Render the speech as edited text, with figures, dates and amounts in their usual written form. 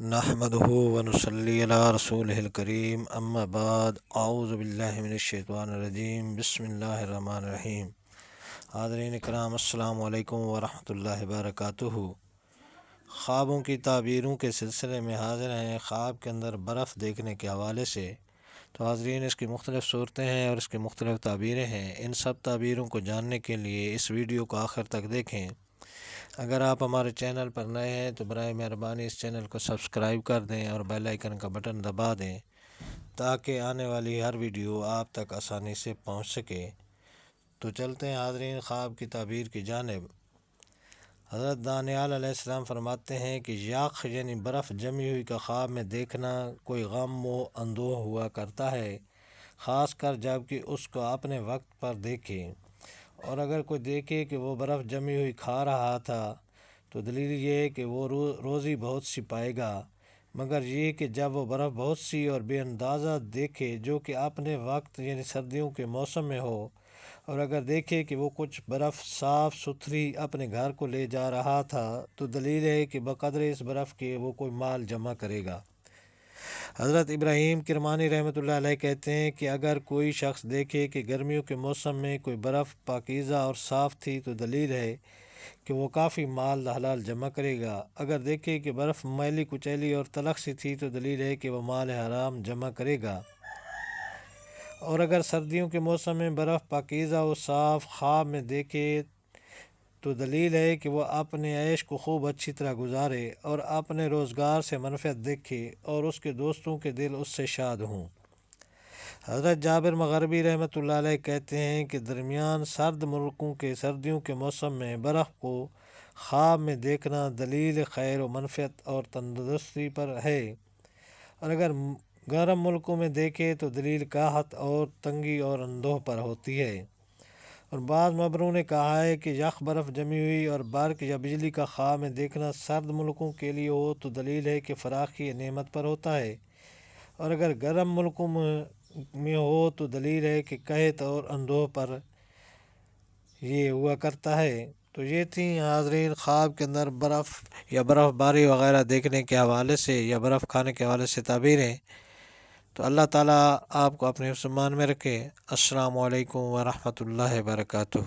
نحمدہ ونصلی علی رسولہ الکریم اما بعد اعوذ باللہ من الشیطان الرجیم بسم اللہ الرحمن الرحیم۔ حاضرین اکرام السلام علیکم ورحمۃ اللہ وبرکاتہ۔ خوابوں کی تعبیروں کے سلسلے میں حاضر ہیں۔ خواب کے اندر برف دیکھنے کے حوالے سے تو حاضرین اس کی مختلف صورتیں ہیں اور اس کی مختلف تعبیریں ہیں۔ ان سب تعبیروں کو جاننے کے لیے اس ویڈیو کو آخر تک دیکھیں۔ اگر آپ ہمارے چینل پر نئے ہیں تو برائے مہربانی اس چینل کو سبسکرائب کر دیں اور بیل آئیکن کا بٹن دبا دیں تاکہ آنے والی ہر ویڈیو آپ تک آسانی سے پہنچ سکے۔ تو چلتے ہیں حاضرین خواب کی تعبیر کی جانب۔ حضرت دانیال علیہ السلام فرماتے ہیں کہ یاق یعنی برف جمی ہوئی کا خواب میں دیکھنا کوئی غم و اندوہ ہوا کرتا ہے، خاص کر جب کہ اس کو اپنے وقت پر دیکھے، اور اگر کوئی دیکھے کہ وہ برف جمی ہوئی کھا رہا تھا تو دلیل یہ ہے کہ وہ روزی بہت سی پائے گا، مگر یہ کہ جب وہ برف بہت سی اور بے اندازہ دیکھے جو کہ اپنے وقت یعنی سردیوں کے موسم میں ہو، اور اگر دیکھے کہ وہ کچھ برف صاف ستھری اپنے گھر کو لے جا رہا تھا تو دلیل ہے کہ بقدر اس برف کے وہ کوئی مال جمع کرے گا۔ حضرت ابراہیم کرمانی رحمۃ اللہ علیہ کہتے ہیں کہ اگر کوئی شخص دیکھے کہ گرمیوں کے موسم میں کوئی برف پاکیزہ اور صاف تھی تو دلیل ہے کہ وہ کافی مال حلال جمع کرے گا۔ اگر دیکھے کہ برف میلی کچیلی اور تلخ سی تھی تو دلیل ہے کہ وہ مال حرام جمع کرے گا۔ اور اگر سردیوں کے موسم میں برف پاکیزہ و صاف خواب میں دیکھے تو دلیل ہے کہ وہ اپنے عیش کو خوب اچھی طرح گزارے اور اپنے روزگار سے منفعت دیکھے اور اس کے دوستوں کے دل اس سے شاد ہوں۔ حضرت جابر مغربی رحمۃ اللہ علیہ کہتے ہیں کہ درمیان سرد ملکوں کے سردیوں کے موسم میں برف کو خواب میں دیکھنا دلیل خیر و منفعت اور تندرستی پر ہے، اور اگر گرم ملکوں میں دیکھے تو دلیل قحط اور تنگی اور اندوہ پر ہوتی ہے۔ اور بعض مبروں نے کہا ہے کہ یخ برف جمی ہوئی اور برق یا بجلی کا خواب میں دیکھنا سرد ملکوں کے لیے ہو تو دلیل ہے کہ فراخی نعمت پر ہوتا ہے، اور اگر گرم ملکوں میں ہو تو دلیل ہے کہ قحط اور اندوہ پر یہ ہوا کرتا ہے۔ تو یہ تھیں حاضرین خواب کے اندر برف یا برف باری وغیرہ دیکھنے کے حوالے سے یا برف کھانے کے حوالے سے تعبیریں۔ تو اللہ تعالیٰ آپ کو اپنے حفظ و ایمان میں رکھے۔ السلام علیکم ورحمۃ اللہ وبرکاتہ۔